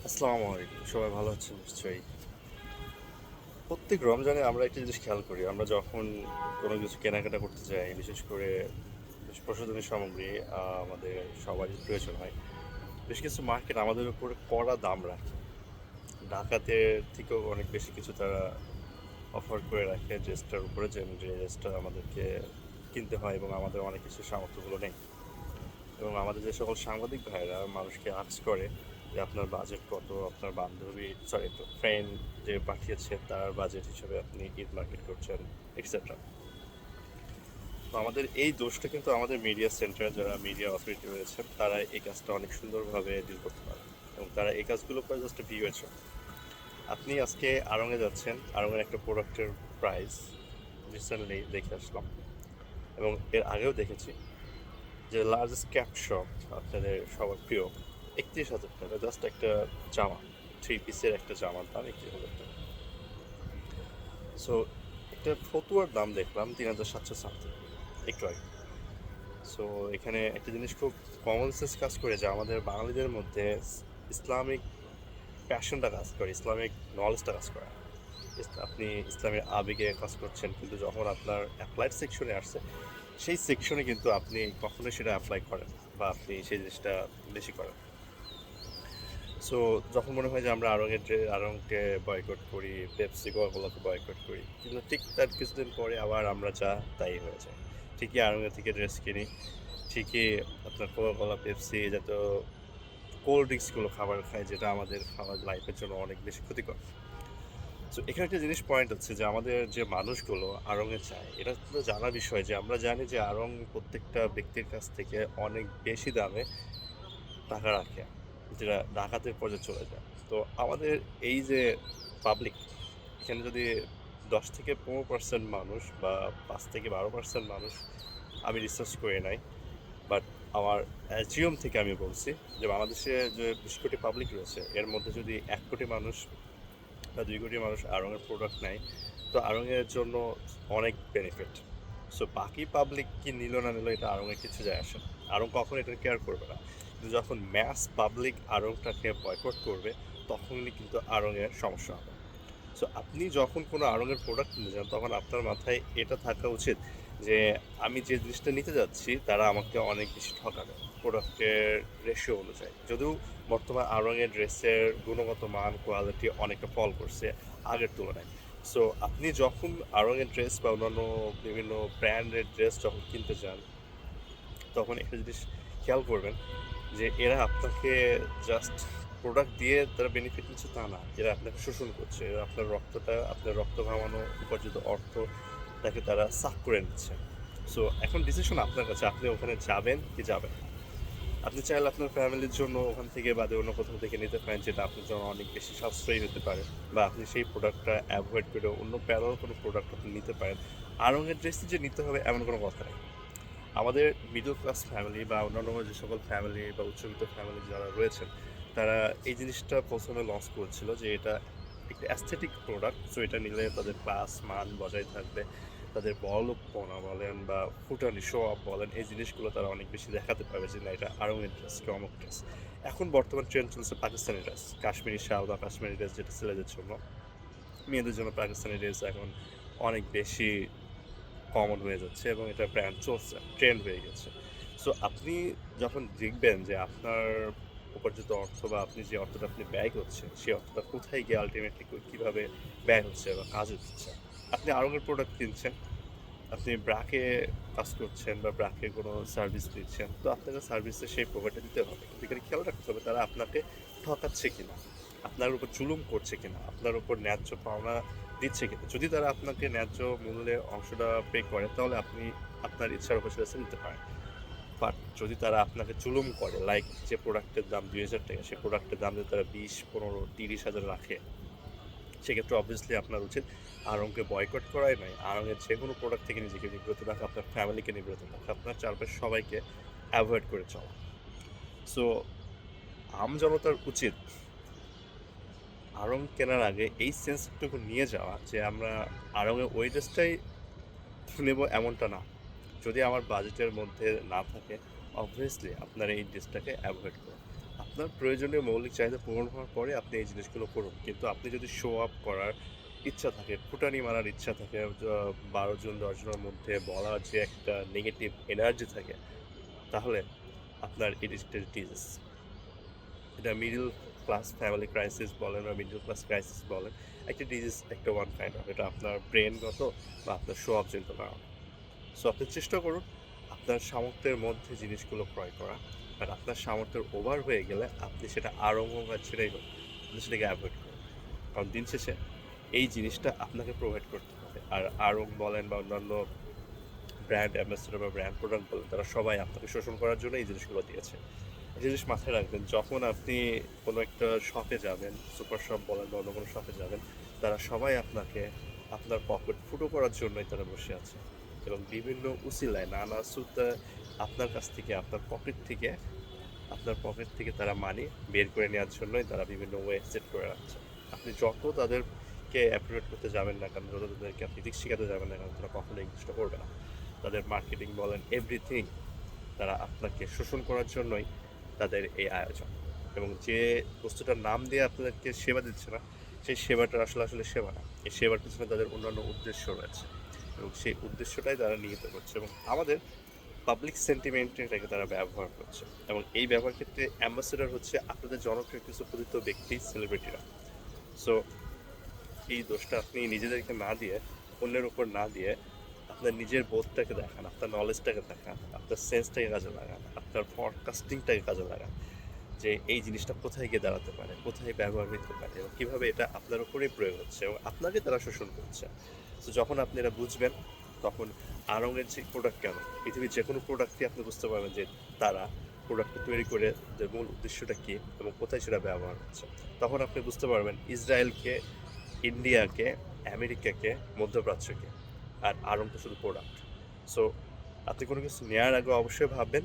আসসালামু আলাইকুম, সবাই ভালো আছেন নিশ্চয়ই। প্রত্যেক রমজানে আমরা একটা জিনিস খেয়াল করি, আমরা যখন কোনো কিছু কেনাকাটা করতে যাই, বিশেষ করে বেশ প্রসাধনী সামগ্রী আমাদের সবারই প্রয়োজন হয়। বেশ কিছু মার্কেট আমাদের উপরে কড়া দাম রাখে, ডাকাতের থেকেও অনেক বেশি কিছু তারা অফার করে রাখে ড্রেসটার উপরে, যে ড্রেসটা আমাদেরকে কিনতে হয় এবং আমাদের অনেক কিছু সামর্থ্যগুলো নেই। এবং আমাদের যে সকল সাংবাদিক ভাইরা মানুষকে আর্টস করে যে আপনার বাজেট কত, আপনার বান্ধবী সরি ফ্রেন্ড যে পাঠিয়েছে তার বাজেট হিসেবে আপনি ঈদ মার্কেট করছেন এক্সেট্রা। তো আমাদের এই দোষটা কিন্তু আমাদের মিডিয়া সেন্টারে যারা মিডিয়া অথরিটি রয়েছেন তারা এই কাজটা অনেক সুন্দরভাবে ডিল করতে পারে এবং তারা এই কাজগুলো করে জাস্ট ভিউয়ের জন্য। আপনি আজকে আড়ংয়ে যাচ্ছেন, আড়ংয়ের একটা প্রোডাক্টের প্রাইস রিসেন্টলি দেখে আসলাম এবং এর আগেও দেখেছি যে লার্জেস্ট ক্যাপ শপ আপনাদের সবার প্রিয় 31,000 টাকা জাস্ট একটা জামা, 3 পিসের একটা জামার দাম 31,000 টাকা। সো একটা ফতুয়ার দাম দেখলাম 3,700 সামথিং একটু আগে। সো এখানে একটা জিনিস খুব কমন সেন্স কাজ করে যে আমাদের বাঙালিদের মধ্যে ইসলামিক প্যাশনটা কাজ করে, ইসলামিক নলেজটা কাজ করে। আপনি ইসলামের আবেগে কাজ করছেন, কিন্তু যখন আপনার অ্যাপ্লাইড সেকশনে আসছে সেই সেকশনে কিন্তু আপনি কখনোই সেটা অ্যাপ্লাই করেন বা আপনি সেই জিনিসটা বেশি করেন। সো যখন মনে হয় যে আমরা আড়ংকে বয়কট করি, পেপসি কোকাকোলাকে বয়কট করি, কিন্তু ঠিক তার কিছুদিন পরে আবার আমরা যা তাই হয়ে যায়। ঠিকই আড়ংয়ে থেকে ড্রেস কিনি, ঠিকই আপনার কোকাকোলা পেপসি জাতীয় কোল্ড ড্রিঙ্কসগুলো খাবার খাই, যেটা আমাদের খাবার লাইফের জন্য অনেক বেশি ক্ষতিকর। সো এখানে একটা জিনিস পয়েন্ট হচ্ছে যে আমাদের যে মানুষগুলো আড়ংয়ে চায়, এটা তো জানার বিষয় যে আমরা জানি যে আড়ং প্রত্যেকটা ব্যক্তির কাছ থেকে অনেক বেশি দামে টাকা রাখে, যেটা ডাকাতের পর্যায়ে চলে যায়। তো আমাদের এই যে পাবলিক, এখানে যদি 10 থেকে 15% মানুষ বা 5 থেকে 12% মানুষ, আমি রিসার্চ করে নাই, বাট আমার অ্যাজিওম থেকে আমি বলছি যে বাংলাদেশে যে 20 কোটি পাবলিক রয়েছে এর মধ্যে যদি 1 কোটি মানুষ বা 2 কোটি মানুষ আড়ংয়ের প্রোডাক্ট নেয়, তো আড়ংয়ের জন্য অনেক বেনিফিট। সো বাকি পাবলিক কি নিল না নিল এটা আড়ংয়ে কিছু যায় আসে না, আড়ং কখনো এটা কেয়ার করবে না। কিন্তু যখন ম্যাস পাবলিক আড়ংটাকে বয়কট করবে তখনই কিন্তু আড়ংয়ের সমস্যা হবে। সো আপনি যখন কোনো আড়ংয়ের প্রোডাক্ট কিনতে যান তখন আপনার মাথায় এটা থাকা উচিত যে আমি যে জিনিসটা নিতে যাচ্ছি তারা আমাকে অনেক বেশি ঠকাবে প্রোডাক্টের রেশিও অনুযায়ী। যদিও বর্তমান আড়ংয়ের ড্রেসের গুণগত মান কোয়ালিটি অনেকটা ফল করছে আগের তুলনায়। সো আপনি যখন আড়ংয়ের ড্রেস বা অন্যান্য বিভিন্ন ব্র্যান্ডের ড্রেস যখন কিনতে যান তখন একটা জিনিস খেয়াল করবেন যে এরা আপনাকে জাস্ট প্রোডাক্ট দিয়ে তারা বেনিফিট নিচ্ছে তা না, এরা আপনাকে শোষণ করছে, এরা আপনার রক্তটা, আপনার রক্ত ঘামানো উপার্জিত অর্থ তাকে তারা সাক করে নিচ্ছে। সো এখন ডিসিশন আপনার কাছে, আপনি ওখানে যাবেন কি যাবেন না। আপনি চাইলে আপনার ফ্যামিলির জন্য ওখান থেকে বাদে অন্য কোথাও থেকে নিতে পারেন, যেটা আপনার জন্য অনেক বেশি সাশ্রয়ী হতে পারে, বা আপনি সেই প্রোডাক্টটা অ্যাভয়েড করে অন্য প্যারাল কোনো প্রোডাক্ট আপনি নিতে পারেন। আড়ংয়ের ড্রেস যে নিতে হবে এমন কোনো কথা নেই। আমাদের মিডল ক্লাস ফ্যামিলি বা অন্যান্য যে সকল ফ্যামিলি বা উচ্চবিত্ত ফ্যামিলি যারা রয়েছেন তারা এই জিনিসটা প্রথমে লঞ্চ করেছিল যে এটা একটা অ্যাস্থেটিক প্রোডাক্ট, সো এটা নিলে তাদের ক্লাস মান বজায় থাকবে, তাদের বড়লোকপনা বলেন বা ফুটানি শো অফ বলেন, এই জিনিসগুলো তারা অনেক বেশি দেখাতে পারবে যে না এটা আড়ংয়ের ড্রেস কি অমুক ড্রেস। এখন বর্তমান ট্রেন্ড চলছে পাকিস্তানি ড্রেস, কাশ্মীরি শাল বা কাশ্মীরি ড্রেস, যেটা ছেলেদের জন্য। মেয়েদের জন্য পাকিস্তানি ড্রেস এখন অনেক বেশি কমন হয়ে যাচ্ছে এবং এটা ব্র্যান্ড চলছে, ট্রেন্ড হয়ে গেছে। সো আপনি যখন দেখবেন যে আপনার উপার্জিত অর্থ বা আপনি যে অর্থটা আপনি ব্যয় করছেন সেই অর্থটা কোথায় গিয়ে আলটিমেটলি কীভাবে ব্যয় হচ্ছে বা কাজে দিচ্ছে। আপনি আড়ংয়ের প্রোডাক্ট কিনছেন, আপনি ব্রাকে কাজ করছেন বা ব্রাকে কোনো সার্ভিস দিচ্ছেন, তো আপনাকে সার্ভিসে সেই প্রোভাইডটা দিতে হবে, কিন্তু এখানে খেয়াল রাখতে হবে তারা আপনাকে ঠকাচ্ছে কিনা, আপনার উপর জুলুম করছে কিনা, আপনার উপর ন্যায্য পাওনা দিচ্ছে কিনা। যদি তারা আপনাকে ন্যায্য মূল্যে অংশটা পে করে তাহলে আপনি আপনার ইচ্ছার উপর সেটা নিতে পারেন। বাট যদি তারা আপনাকে জুলুম করে, লাইক যে প্রোডাক্টের দাম 2,000 টাকা সেই প্রোডাক্টের দাম যদি তারা 20, 15, 30 হাজার রাখে, সেক্ষেত্রে অবভিয়াসলি আপনার উচিত আড়ংকে বয়কট করাই নয়, আড়ংয়ের যে কোনো প্রোডাক্ট থেকে নিজেকে নিবৃত রাখা, আপনার ফ্যামিলিকে নিবৃত রাখা, আপনার চারপাশে সবাইকে অ্যাভয়েড করে চলা। সো আম জনতার উচিত আড়ং কেনার আগে এই সেন্সটুকু নিয়ে যাওয়া যে আমরা আড়ংয়ে ওই ড্রেসটাই নেব এমনটা না। যদি আমার বাজেটের মধ্যে না থাকে অবভিয়াসলি আপনার এই ড্রেসটাকে অ্যাভয়েড করুন। আপনার প্রয়োজনীয় মৌলিক চাহিদা পূরণ হওয়ার পরে আপনি এই জিনিসগুলো করুন, কিন্তু আপনি যদি শো আপ করার ইচ্ছা থাকে, ফুটানি মারার ইচ্ছা থাকে, 12 জন 10 জনের মধ্যে বলার যে একটা নেগেটিভ এনার্জি থাকে, তাহলে আপনার এটা ডিজিজ। এটা মিডল ক্লাস ফ্যামিলি ক্রাইসিস বলেন বা মিডল ক্লাস ক্রাইসিস বলেন, একটা ডিজিজ, একটা ওয়ান কাইন্ড অফ, এটা আপনার ব্রেনগত বা আপনার শো অফ জনিত কারণ। সো আপনি চেষ্টা করুন আপনার সামর্থ্যের মধ্যে জিনিসগুলো ক্রয় করা, বাট আপনার সামর্থ্যের ওভার হয়ে গেলে আপনি সেটা আরও হোক আর সেটাই হোক, আপনি সেটাকে অ্যাভয়েড করুন। কারণ দিন শেষে এই জিনিসটা আপনাকে প্রোভাইড করতে হবে। আর আরং বলেন বা অন্যান্য ব্র্যান্ড অ্যাম্বাসেডর বা ব্র্যান্ড প্রোডাক্ট বলেন, তারা সবাই আপনাকে শোষণ করার জন্য এই জিনিসগুলো দিয়েছে। এই জিনিস মাথায় রাখবেন, যখন আপনি কোনো একটা শপে যাবেন, সুপার শপ বলেন বা অন্য কোনো শপে যাবেন, তারা সবাই আপনাকে আপনার পকেট ফুটো করার জন্যই তারা বসে আছে, এবং বিভিন্ন উসিলায় নানা সুতা আপনার কাছ থেকে আপনার পকেট থেকে তারা মানি বের করে নেওয়ার জন্যই তারা বিভিন্ন ওয়ে সেট করে রাখছে। আপনি যত তাদেরকে অ্যাপ্রিয়েট করতে যাবেন না কেন, যত তাদেরকে আপনি দিক শিখাতে যাবেন না কেন, তারা কখনো এই জিনিসটা করবে না। তাদের মার্কেটিং বলেন, এভরিথিং, তারা আপনাকে শোষণ করার জন্যই তাদের এই আয়োজন। এবং যে বস্তুটার নাম দিয়ে আপনাদেরকে সেবা দিচ্ছে না, সেই সেবাটা আসলে সেবা না। এই সেবার পিছনে তাদের অন্যান্য উদ্দেশ্য রয়েছে, এবং সেই উদ্দেশ্যটাই তারা নিহিত করছে, এবং আমাদের পাবলিক সেন্টিমেন্টটাকে তারা ব্যবহার করছে। এবং এই ব্যবহার ক্ষেত্রে অ্যাম্বাসেডর হচ্ছে আপনাদের জনপ্রিয় কিছু পতিত ব্যক্তি, সেলিব্রিটিরা। সো এই দোষটা আপনি নিজেদেরকে না দিয়ে, অন্যের উপর না দিয়ে, আপনার নিজের বোধটাকে দেখান, আপনার নলেজটাকে দেখান, আপনার সেন্সটাকে কাজে লাগান, আপনার ফরকাস্টিংটাকে কাজে লাগান, যে এই জিনিসটা কোথায় গিয়ে দাঁড়াতে পারে, কোথায় ব্যবহার হতে পারে, এবং কীভাবে এটা আপনার উপরেই প্রয়োগ হচ্ছে এবং আপনাকে তারা শোষণ করছে। তো যখন আপনি এটা বুঝবেন, তখন আড়ংয়ের যে প্রোডাক্ট, কেন পৃথিবীর যে কোনো প্রোডাক্টই আপনি বুঝতে পারবেন যে তারা প্রোডাক্টটা তৈরি করে যে মূল উদ্দেশ্যটা কী এবং কোথায় সেটা ব্যবহার হচ্ছে। তখন আপনি বুঝতে পারবেন ইসরায়েলকে, ইন্ডিয়াকে, আমেরিকাকে, মধ্যপ্রাচ্যকে, আর আড়ং তো শুধু প্রোডাক্ট। সো আপনি কোনো কিছু নেওয়ার আগে অবশ্যই ভাববেন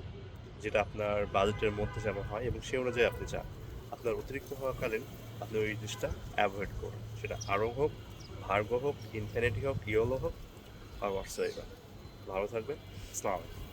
যেটা আপনার বাজেটের মধ্যে যেন হয়, এবং সেই অনুযায়ী আপনি চান। আপনার অতিরিক্ত হওয়াকালীন আপনি ওই জিনিসটা অ্যাভয়েড করুন, সেটা আড়ং হোক, ভার্গো হোক, ইনফিনিটি হোক, ইয়োলো হোক, বা হোয়াটসঅ্যাপ। ভালো থাকবেন। আসসালামু আলাইকুম।